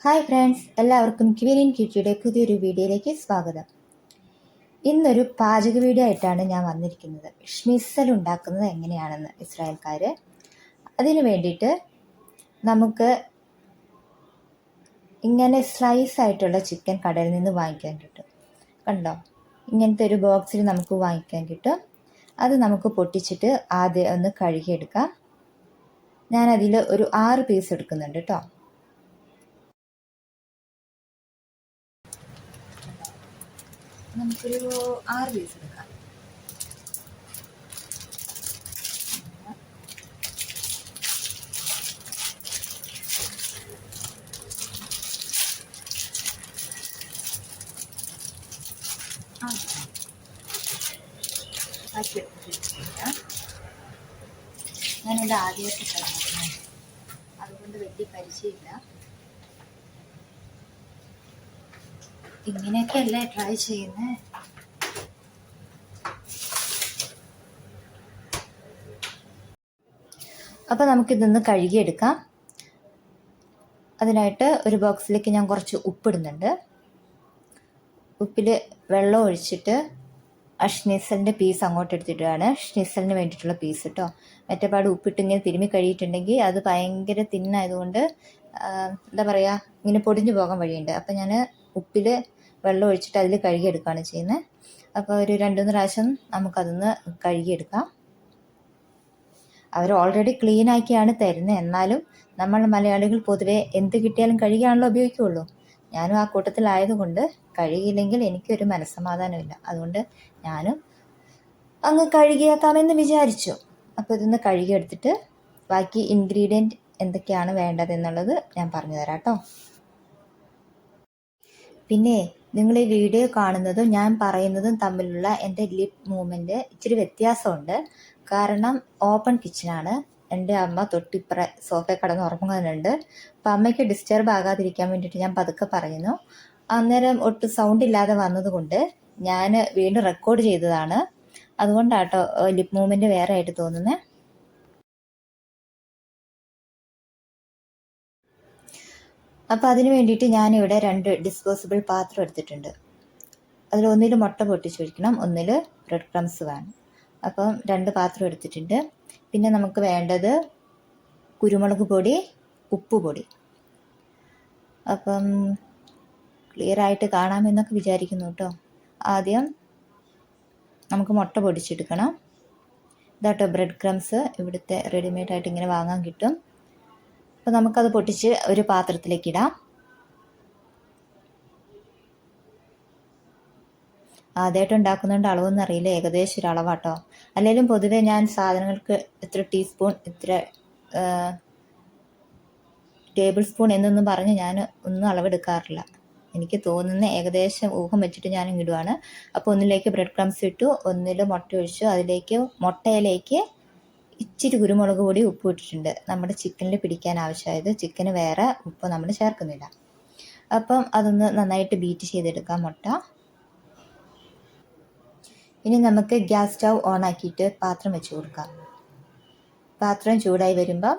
Hi friends, എല്ലാവർക്കും Queen ക്യൂറ്റിയുടെ പുതിയൊരു വീഡിയോയിലേക്ക് സ്വാഗതം. ഇന്നൊരു പാചക വീഡിയോ ആയിട്ടാണ് ഞാൻ വന്നിരിക്കുന്നത്. ഷ്നിറ്റ്സൽ ഉണ്ടാക്കുന്നത് എങ്ങനെയാണെന്ന് ഇസ്രായേൽക്കാർ. അതിന് വേണ്ടിയിട്ട് നമുക്ക് ഇങ്ങനെ സ്ലൈസ് ആയിട്ടുള്ള ചിക്കൻ കടയിൽ നിന്ന് വാങ്ങിക്കാൻ കിട്ടും. കണ്ടോ, ഇങ്ങനത്തെ ഒരു ബോക്സിൽ നമുക്ക് വാങ്ങിക്കാൻ കിട്ടും. അത് നമുക്ക് പൊട്ടിച്ചിട്ട് ആദ്യം ഒന്ന് കഴുകിയെടുക്കാം. ഞാനതിൽ ഒരു 6 പീസ് എടുക്കുന്നുണ്ട് കേട്ടോ. നമുക്കൊരു 6 പീസ് എടുക്കാം. ഞാനിത് ആദ്യമായിട്ട് കളഞ്ഞു, അതുകൊണ്ട് വലിയ പരിചയമില്ല. ഇങ്ങനെയൊക്കെയല്ലേ ട്രൈ ചെയ്യുന്നത്. അപ്പോൾ നമുക്കിതൊന്ന് കഴുകിയെടുക്കാം. അതിനായിട്ട് ഒരു ബോക്സിലേക്ക് ഞാൻ കുറച്ച് ഉപ്പിടുന്നുണ്ട്. ഉപ്പിൽ വെള്ളം ഒഴിച്ചിട്ട് ഷ്നിറ്റ്സലിൻ്റെ പീസ് അങ്ങോട്ട് എടുത്തിട്ടാണ് ഷ്നിറ്റ്സലിന് വേണ്ടിയിട്ടുള്ള പീസ് കേട്ടോ. മറ്റേപാട് ഉപ്പിട്ട് ഇങ്ങനെ തിരുമ്മി കഴിയിട്ടുണ്ടെങ്കിൽ അത് ഭയങ്കര തിന്നായതുകൊണ്ട് എന്താ പറയുക, ഇങ്ങനെ പൊടിഞ്ഞു പോകാൻ വഴിയുണ്ട്. അപ്പോൾ ഞാൻ ഉപ്പിൽ വെള്ളം ഒഴിച്ചിട്ട് അതിൽ കഴുകിയെടുക്കുകയാണ് ചെയ്യുന്നത്. അപ്പോൾ ഒരു 2-3 പ്രാവശ്യം നമുക്കതൊന്ന് കഴുകിയെടുക്കാം. അവർ ഓൾറെഡി ക്ലീൻ ആക്കിയാണ് തരുന്നത്. എന്നാലും നമ്മൾ മലയാളികൾ പൊതുവെ എന്ത് കിട്ടിയാലും കഴുകിയാണല്ലോ ഉപയോഗിക്കുകയുള്ളൂ. ഞാനും ആ കൂട്ടത്തിലായതുകൊണ്ട് കഴുകിയില്ലെങ്കിൽ എനിക്കൊരു മനസ്സമാധാനമില്ല. അതുകൊണ്ട് ഞാനും അങ്ങ് കഴുകിയേക്കാമെന്ന് വിചാരിച്ചു. അപ്പോൾ ഇതൊന്ന് കഴുകിയെടുത്തിട്ട് ബാക്കി ഇൻഗ്രീഡിയൻറ്റ് എന്തൊക്കെയാണ് വേണ്ടതെന്നുള്ളത് ഞാൻ പറഞ്ഞു തരാം കേട്ടോ. പിന്നെ നിങ്ങൾ ഈ വീഡിയോ കാണുന്നതും ഞാൻ പറയുന്നതും തമ്മിലുള്ള എൻ്റെ ലിപ്പ് മൂവ്മെൻറ്റ് ഇച്ചിരി വ്യത്യാസമുണ്ട്. കാരണം ഓപ്പൺ കിച്ചനാണ്. എൻ്റെ അമ്മ തൊട്ടിപ്പുറ സോഫയിൽ കിടന്ന് ഉറങ്ങുന്നുണ്ട്. അപ്പം അമ്മയ്ക്ക് ഡിസ്റ്റർബ് ആകാതിരിക്കാൻ വേണ്ടിയിട്ട് ഞാൻ പതുക്കെ പറയുന്നു. അന്നേരം ഒട്ടും സൗണ്ട് ഇല്ലാതെ വന്നതുകൊണ്ട് ഞാൻ വീണ്ടും റെക്കോർഡ് ചെയ്തതാണ്. അതുകൊണ്ടാട്ടോ ലിപ്പ് മൂവ്മെൻറ്റ് വേറെ ആയിട്ട് തോന്നുന്നത്. അപ്പോൾ അതിന് വേണ്ടിയിട്ട് ഞാനിവിടെ 2 ഡിസ്പോസിബിൾ പാത്രം എടുത്തിട്ടുണ്ട്. അതിലൊന്നിൽ മുട്ട പൊട്ടിച്ച് ഒഴിക്കണം, ഒന്നിൽ ബ്രെഡ് ക്രംസ് വേണം. അപ്പം 2 പാത്രം എടുത്തിട്ടുണ്ട്. പിന്നെ നമുക്ക് വേണ്ടത് കുരുമുളക് പൊടി, ഉപ്പ് പൊടി. അപ്പം ക്ലിയർ ആയിട്ട് കാണാമെന്നൊക്കെ വിചാരിക്കുന്നു കേട്ടോ. ആദ്യം നമുക്ക് മുട്ട പൊടിച്ചെടുക്കണം. ഇതാട്ടോ ബ്രെഡ് ക്രംസ്, ഇവിടുത്തെ റെഡിമെയ്ഡായിട്ട് ഇങ്ങനെ വാങ്ങാൻ കിട്ടും. അപ്പോൾ നമുക്കത് പൊട്ടിച്ച് ഒരു പാത്രത്തിലേക്ക് ഇടാം. ആദ്യമായിട്ട് ഉണ്ടാക്കുന്നുണ്ട്, അളവൊന്നും അറിയില്ല, ഏകദേശം ഒരു അളവാട്ടോ. അല്ലെങ്കിലും പൊതുവേ ഞാൻ സാധനങ്ങൾക്ക് ഇത്ര ടീസ്പൂൺ, ഇത്ര ടേബിൾ സ്പൂൺ എന്നൊന്നും പറഞ്ഞ് ഞാൻ ഒന്നും അളവെടുക്കാറില്ല. എനിക്ക് തോന്നുന്ന ഏകദേശം ഊഹം വെച്ചിട്ട് ഞാൻ ഇടുവാണ്. അപ്പോൾ ഒന്നിലേക്ക് ബ്രെഡ് ക്രംസ് ഇട്ടു, ഒന്നിൽ മുട്ട ഒഴിച്ചു. അതിലേക്ക് മുട്ടയിലേക്ക് ഇച്ചിരി കുരുമുളക് പൊടി, ഉപ്പ് ഇട്ടിട്ടുണ്ട്. നമ്മുടെ ചിക്കനിൽ പിടിക്കാൻ ആവശ്യമായത്. ചിക്കന് വേറെ ഉപ്പ് നമ്മൾ ചേർക്കുന്നില്ല. അപ്പം അതൊന്ന് നന്നായിട്ട് ബീറ്റ് ചെയ്തെടുക്കാം മുട്ട. ഇനി നമുക്ക് ഗ്യാസ് സ്റ്റൗ ഓൺ ആക്കിയിട്ട് പാത്രം വെച്ച് കൊടുക്കാം. പാത്രം ചൂടായി വരുമ്പം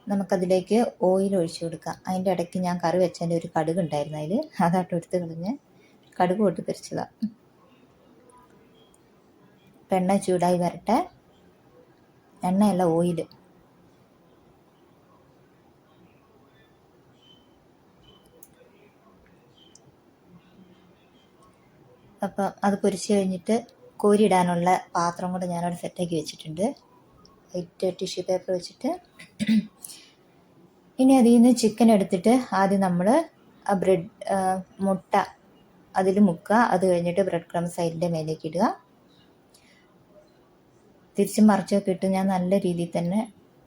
നമുക്കതിലേക്ക് ഓയിൽ ഒഴിച്ചു കൊടുക്കാം. അതിൻ്റെ ഇടയ്ക്ക് ഞാൻ കറി വെച്ചതിൻ്റെ ഒരു കടുക് ഉണ്ടായിരുന്നു, അതിൽ അതാട്ടോ എടുത്ത് കളഞ്ഞ് കടുക് പൊട്ടിത്തെറിച്ചതാണ്. എണ്ണ ചൂടായി വരട്ടെ. എണ്ണയല്ല, ഓയിൽ. അപ്പം അത് പൊരിച്ച് കഴിഞ്ഞിട്ട് കോരിയിടാനുള്ള പാത്രം കൂടെ ഞാനവിടെ സെറ്റാക്കി വെച്ചിട്ടുണ്ട്. വൈറ്റ് ടിഷ്യൂ പേപ്പർ വെച്ചിട്ട്. ഇനി അതിൽ നിന്ന് ചിക്കൻ എടുത്തിട്ട് ആദ്യം നമ്മൾ ആ ബ്രെഡ് മുട്ട അതിൽ മുക്കുക. അത് കഴിഞ്ഞിട്ട് ബ്രെഡ് ക്രംസ് അതിൻ്റെ മേലേക്ക് ഇടുക. തിരിച്ചും മറിച്ചൊക്കെ ഇട്ട് ഞാൻ നല്ല രീതിയിൽ തന്നെ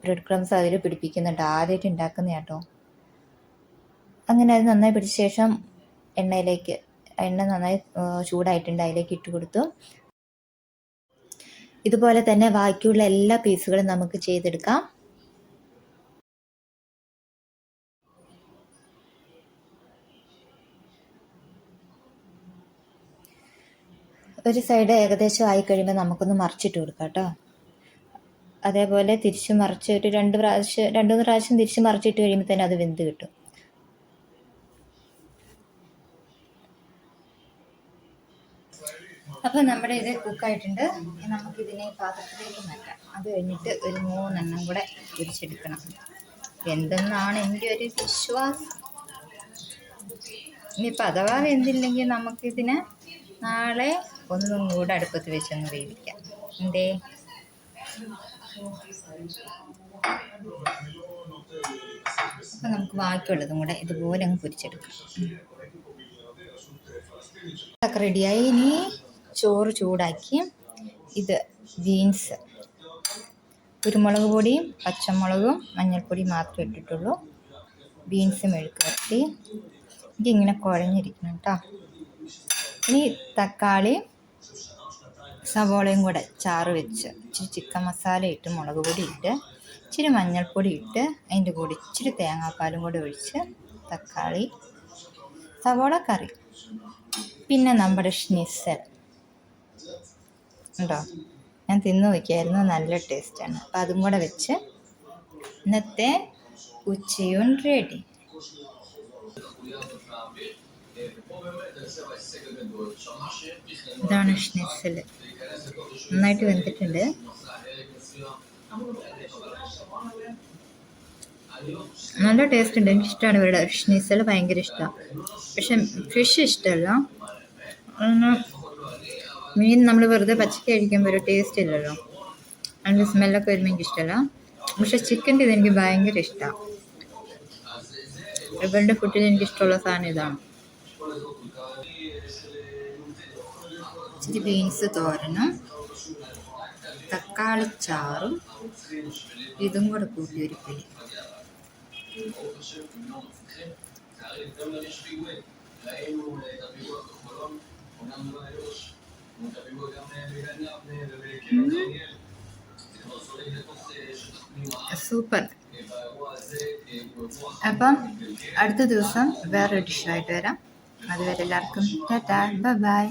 ബ്രെഡ് ക്രംസ് അതിൽ പിടിപ്പിക്കുന്നുണ്ട്. ആദ്യമായിട്ട് ഉണ്ടാക്കുന്ന കേട്ടോ. അങ്ങനെ അത് നന്നായി പിടിച്ച ശേഷം എണ്ണ നന്നായി ചൂടായിട്ടുണ്ട്, അതിലേക്ക് ഇട്ട് കൊടുത്തു. ഇതുപോലെ തന്നെ ബാക്കിയുള്ള എല്ലാ പീസുകളും നമുക്ക് ചെയ്തെടുക്കാം. ഒരു സൈഡ് ഏകദേശം ആയി കഴിയുമ്പോൾ നമുക്കൊന്ന് മറിച്ചിട്ട് കൊടുക്കാം കേട്ടോ. അതേപോലെ തിരിച്ച് മറിച്ച് ഒരു 2-3 പ്രാവശ്യം തിരിച്ച് മറിച്ചിട്ട് കഴിയുമ്പോൾ തന്നെ അത് വെന്ത് കിട്ടും. അപ്പോൾ നമ്മുടെ ഇത് കുക്കായിട്ടുണ്ട്. നമുക്കിതിനെ പാത്രത്തിലേക്ക് മാറ്റാം. അത് കഴിഞ്ഞിട്ട് ഒരു 3 എണ്ണം കൂടെ പൊരിച്ചെടുക്കണം എന്തെന്നാണ് എൻ്റെ ഒരു വിശ്വാസം. ഇനിയിപ്പോൾ അഥവാ വെന്തില്ലെങ്കിൽ നമുക്കിതിനെ നാളെ ഒന്നും കൂടെ അടുപ്പത്ത് വെച്ചൊന്ന് വേവിക്കാം. എന്തേ? അപ്പം നമുക്ക് ബാക്കിയുള്ളതും കൂടെ ഇതുപോലെ അങ്ങ് പൊരിച്ചെടുക്കാം. ഒക്കെ റെഡിയായി. ഇനി ചോറ് ചൂടാക്കി ഇത് ബീൻസ്, കുരുമുളക് പൊടിയും പച്ചമുളകും മഞ്ഞൾപ്പൊടിയും മാത്രമേ ഇട്ടിട്ടുള്ളൂ. ബീൻസ് മെഴുക്ക് വരട്ടി ഇതിങ്ങനെ കുഴഞ്ഞിരിക്കണം കേട്ടോ. ഇനി തക്കാളി സവോളയും കൂടെ ചാറ് വെച്ച് ഇച്ചിരി ചിക്കൻ മസാല ഇട്ട് മുളക് പൊടി ഇട്ട് ഇച്ചിരി മഞ്ഞൾപ്പൊടി ഇട്ട് അതിൻ്റെ കൂടെ ഇച്ചിരി തേങ്ങാപ്പാലും കൂടെ ഒഴിച്ച് തക്കാളി സവോള കറി. പിന്നെ നമ്മുടെ ഷ്നിസൽ ഉണ്ടോ, ഞാൻ തിന്നു നോക്കിയായിരുന്നു, നല്ല ടേസ്റ്റാണ്. അപ്പോൾ അതും കൂടെ വെച്ച് ഇന്നത്തെ ഉച്ചയൂൺ റെഡി. ഇതാണ് ഷ്നിസൽ. നന്നായിട്ട് വെന്തിട്ടുണ്ട്. നല്ല ടേസ്റ്റ് ഉണ്ട്. എനിക്കിഷ്ടമാണ് ഇവരുടെ ഷ്നിസൽ, ഭയങ്കര ഇഷ്ടമാണ്. പക്ഷെ ഫിഷ് ഇഷ്ടമല്ല. മീൻ നമ്മൾ വെറുതെ പച്ചക്ക് കഴിക്കുമ്പോൾ ഒരു ടേസ്റ്റ് ഇല്ലല്ലോ, അതിൻ്റെ സ്മെല്ലൊക്കെ വരുമ്പോൾ എനിക്ക് ഇഷ്ടമല്ല. പക്ഷെ ചിക്കൻ്റെ ഇത് എനിക്ക് ഭയങ്കര ഇഷ്ടമാണ്. ഇവരുടെ ഫുഡിൽ എനിക്കിഷ്ടമുള്ള സാധനം ഇതാണ്. ഇച്ചിരി ബീൻസ് തോരനും തക്കാളിച്ചാറും ഇതും കൂടെ കൂട്ടി ഒരു പിടി. സൂപ്പർ. അപ്പം അടുത്ത ദിവസം വേറൊരു ഡിഷായിട്ട് വരാം. അതുവരെ എല്ലാവർക്കും ടാറ്റാ, ബൈ ബൈ.